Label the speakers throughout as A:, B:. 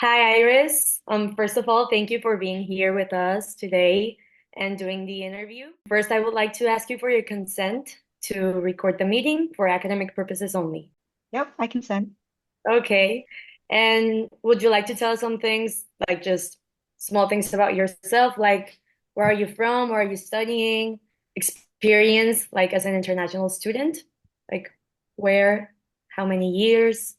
A: Hi, Iris. First of all, thank you for being here with us today and doing the interview. First, I would like to ask you for your consent to record the meeting for academic purposes only.
B: Yep, I consent.
A: Okay. And would you like to tell us some things, like just small things about yourself, like where are you from, where are you studying, experience, like as an international student, like where, how many years?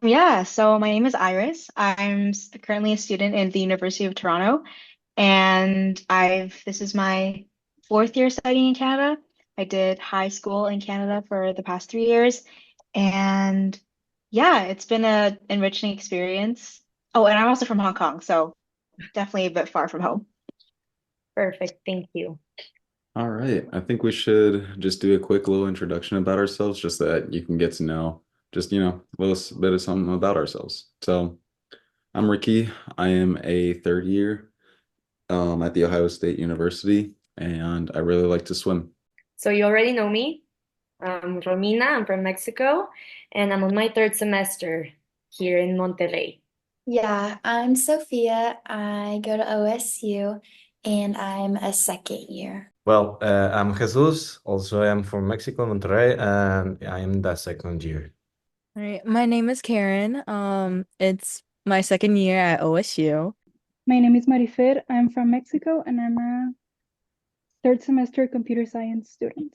B: Yeah, so my name is Iris. I'm currently a student in the University of Toronto, and this is my fourth year studying in Canada. I did high school in Canada for the past 3 years, and yeah, it's been a enriching experience. Oh, and I'm also from Hong Kong, so definitely a bit far from home.
A: Perfect. Thank you.
C: All right. I think we should just do a quick little introduction about ourselves, just so that you can get to know a little bit of something about ourselves. So I'm Ricky. I am a third year at the Ohio State University, and I really like to swim.
A: So you already know me. I'm Romina. I'm from Mexico, and I'm on my third semester here in Monterrey.
D: Yeah, I'm Sophia. I go to OSU and I'm a second year.
E: I'm Jesus. Also, I am from Mexico, Monterrey, and I am the second year.
F: All right, my name is Karen. It's my second year at OSU.
G: My name is Marifer. I'm from Mexico and I'm a third semester computer science student.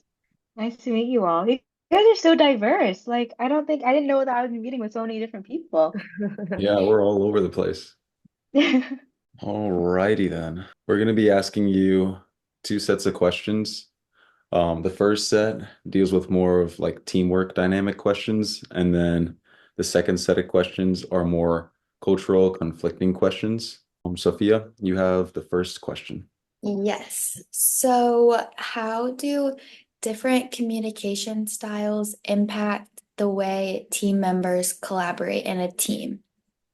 B: Nice to meet you all. You guys are so diverse. Like, I didn't know that I would be meeting with so many different people.
C: Yeah, we're all over the place. All righty then. We're going to be asking you two sets of questions. The first set deals with more of like teamwork dynamic questions, and then the second set of questions are more cultural conflicting questions. Sophia, you have the first question.
D: Yes. So, how do different communication styles impact the way team members collaborate in a team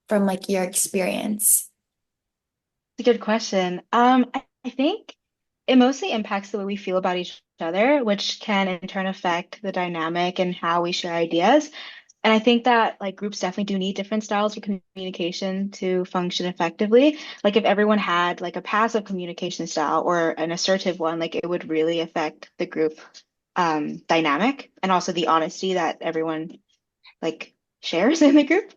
D: from like your experience?
B: It's a good question. I think it mostly impacts the way we feel about each other, which can in turn affect the dynamic and how we share ideas. And I think that like groups definitely do need different styles of communication to function effectively. Like if everyone had like a passive communication style or an assertive one, like it would really affect the group dynamic and also the honesty that everyone like shares in the group.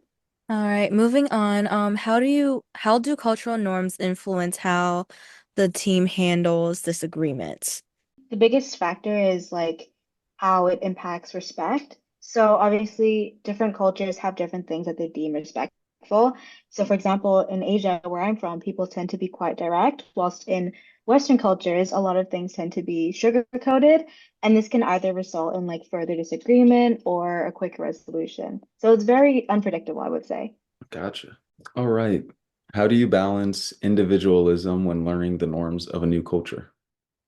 F: All right, moving on. How do cultural norms influence how the team handles disagreements?
B: The biggest factor is like how it impacts respect. So obviously, different cultures have different things that they deem respectful. So for example, in Asia, where I'm from, people tend to be quite direct, whilst in Western cultures, a lot of things tend to be sugar-coated, and this can either result in like further disagreement or a quick resolution. So it's very unpredictable, I would say.
C: Gotcha. All right. How do you balance individualism when learning the norms of a new culture?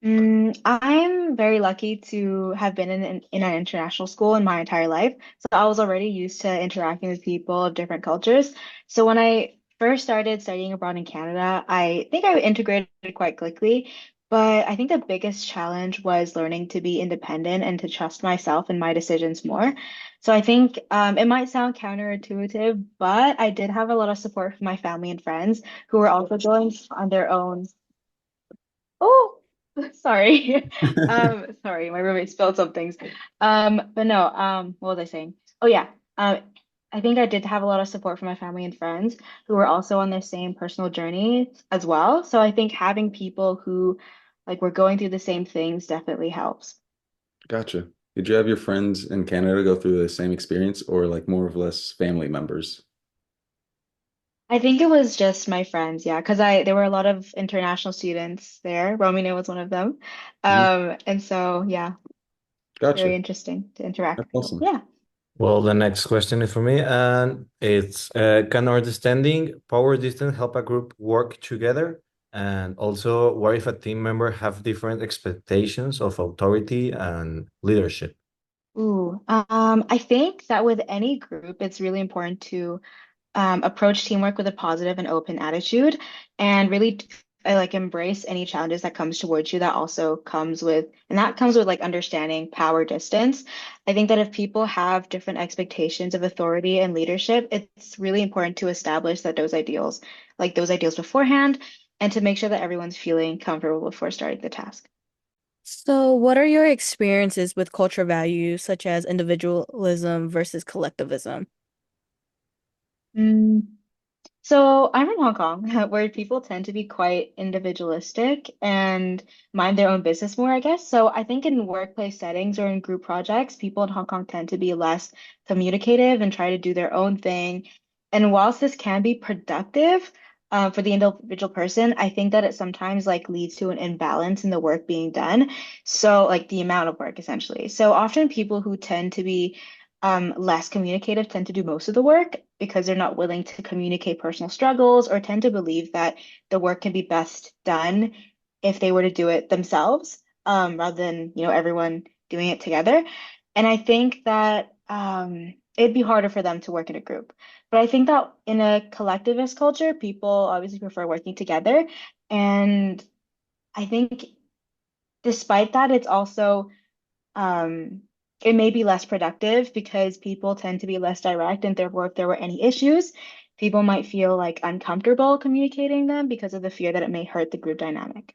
B: I'm very lucky to have been in an international school in my entire life. So I was already used to interacting with people of different cultures. So when I first started studying abroad in Canada, I think I integrated quite quickly. But I think the biggest challenge was learning to be independent and to trust myself and my decisions more. So I think it might sound counterintuitive, but I did have a lot of support from my family and friends who were also going on their own. Oh, sorry. Sorry, my roommate spilled some things. But no, what was I saying? Oh yeah. I think I did have a lot of support from my family and friends who were also on their same personal journey as well. So I think having people who like were going through the same things definitely helps.
C: Gotcha. Did you have your friends in Canada go through the same experience or like more or less family members?
B: I think it was just my friends, yeah, because I there were a lot of international students there. Romina was one of them.
C: Mhm.
B: And so yeah, very
C: Gotcha.
B: interesting to interact
C: That's
B: with people.
C: awesome.
B: Yeah.
E: Well, the next question is for me, and it's can understanding power distance help a group work together? And also, what if a team member have different expectations of authority and leadership?
B: I think that with any group, it's really important to approach teamwork with a positive and open attitude and really like embrace any challenges that comes towards you that also comes with and that comes with like understanding power distance. I think that if people have different expectations of authority and leadership, it's really important to establish that those ideals beforehand and to make sure that everyone's feeling comfortable before starting the task.
F: So, what are your experiences with cultural values such as individualism versus collectivism?
B: Mm. So I'm in Hong Kong, where people tend to be quite individualistic and mind their own business more, I guess. So I think in workplace settings or in group projects, people in Hong Kong tend to be less communicative and try to do their own thing. And whilst this can be productive, for the individual person, I think that it sometimes like leads to an imbalance in the work being done. So like the amount of work essentially. So often people who tend to be less communicative tend to do most of the work because they're not willing to communicate personal struggles or tend to believe that the work can be best done if they were to do it themselves, rather than, everyone doing it together. And I think that it'd be harder for them to work in a group. But I think that in a collectivist culture, people obviously prefer working together. And I think despite that, it's also um, it may be less productive because people tend to be less direct, and therefore, if there were any issues, people might feel like uncomfortable communicating them because of the fear that it may hurt the group dynamic.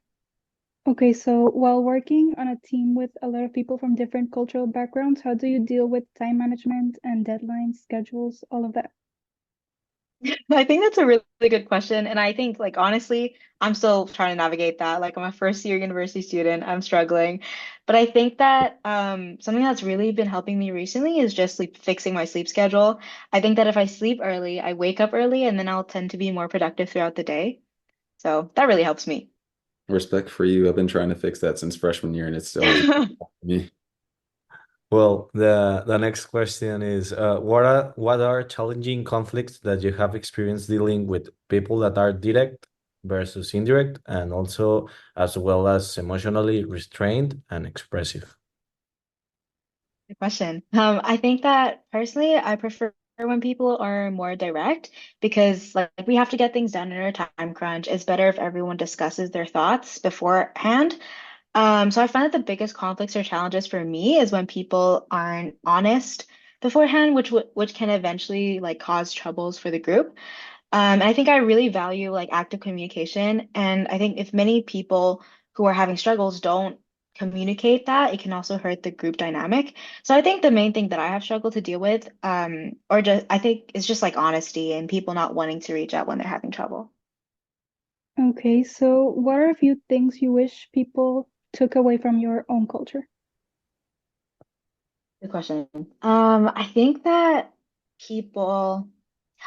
G: Okay, so while working on a team with a lot of people from different cultural backgrounds, how do you deal with time management and deadlines, schedules, all of that?
B: I think that's a really good question. And I think, like, honestly, I'm still trying to navigate that. Like, I'm a first year university student, I'm struggling. But I think that something that's really been helping me recently is just fixing my sleep schedule. I think that if I sleep early, I wake up early, and then I'll tend to be more productive throughout the day. So that really helps me.
C: Respect for you. I've been trying to fix that since freshman year, and it still hasn't for me.
E: Well, the next question is, what are challenging conflicts that you have experienced dealing with people that are direct versus indirect, and also as well as emotionally restrained and expressive?
B: Good question. I think that personally, I prefer when people are more direct because like we have to get things done in a time crunch. It's better if everyone discusses their thoughts beforehand. So I find that the biggest conflicts or challenges for me is when people aren't honest beforehand, which can eventually like cause troubles for the group. And I think I really value like active communication. And I think if many people who are having struggles don't communicate that, it can also hurt the group dynamic. So I think the main thing that I have struggled to deal with, or just I think is just like honesty and people not wanting to reach out when they're having trouble.
G: Okay, so what are a few things you wish people took away from your own culture?
B: Good question. People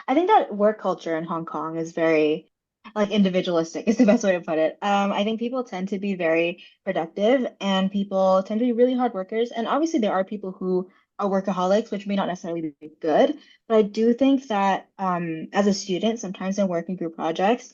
B: I think that work culture in Hong Kong is very like individualistic is the best way to put it. I think people tend to be very productive and people tend to be really hard workers. And obviously there are people who are workaholics, which may not necessarily be good. But I do think that as a student, sometimes in working group projects,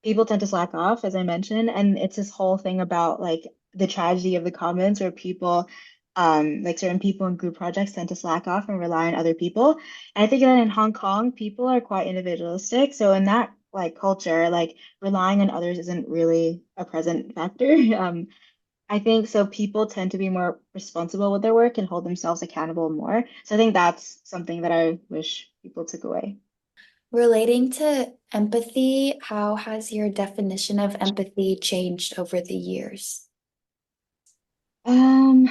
B: people tend to slack off, as I mentioned, and it's this whole thing about like the tragedy of the commons where people, like certain people in group projects tend to slack off and rely on other people. And I think that in Hong Kong, people are quite individualistic. So in that like culture, like relying on others isn't really a present factor. I think so people tend to be more responsible with their work and hold themselves accountable more. So I think that's something that I wish people took away.
D: Relating to empathy, how has your definition of empathy changed over the years?
B: Um,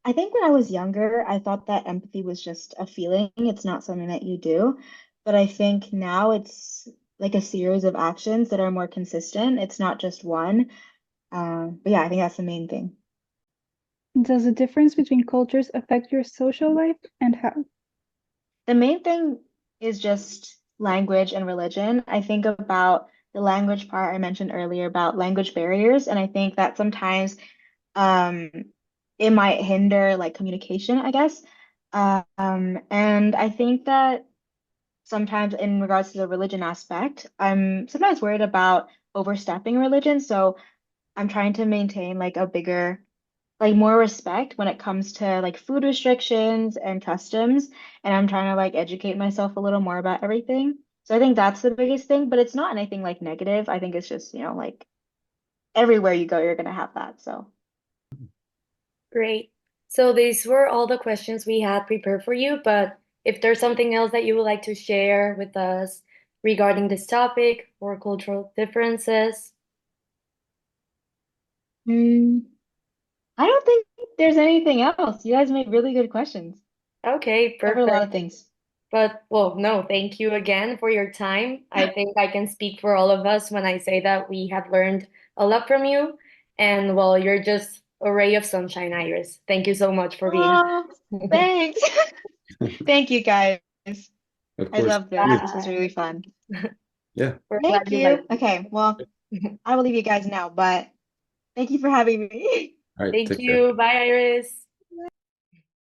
B: I think when I was younger, I thought that empathy was just a feeling. It's not something that you do. But I think now it's like a series of actions that are more consistent. It's not just one. But yeah, I think that's the main thing.
G: Does the difference between cultures affect your social life and how?
B: The main thing is just language and religion. I think about the language part I mentioned earlier about language barriers, and I think that sometimes um, it might hinder like communication, I guess. And I think that sometimes in regards to the religion aspect, I'm sometimes worried about overstepping religion. So I'm trying to maintain like a bigger, like more respect when it comes to like food restrictions and customs. And I'm trying to like educate myself a little more about everything. So I think that's the biggest thing, but it's not anything like negative. I think it's just, like everywhere you go, you're gonna have that. So
A: Great. So these were all the questions we had prepared for you, but if there's something else that you would like to share with us regarding this topic or cultural differences.
B: mm, I don't think there's anything else. You guys made really good questions.
A: Okay,
B: Covered a lot
A: perfect.
B: of things.
A: But well, no, thank you again for your time. I think I can speak for all of us when I say that we have learned a lot from you. And well, you're just a ray of sunshine, Iris. Thank you so much for being
B: Oh,
A: here.
B: thanks. Thank you guys.
C: Of
B: I
C: course.
B: love this. This was
A: Bye.
B: really fun.
C: Yeah.
A: We're glad
B: Thank
A: you liked
B: you. Okay, well,
A: it.
B: I will leave you guys now, but thank you for having me.
C: All right.
A: Thank
C: Take care.
A: you. Bye, Iris.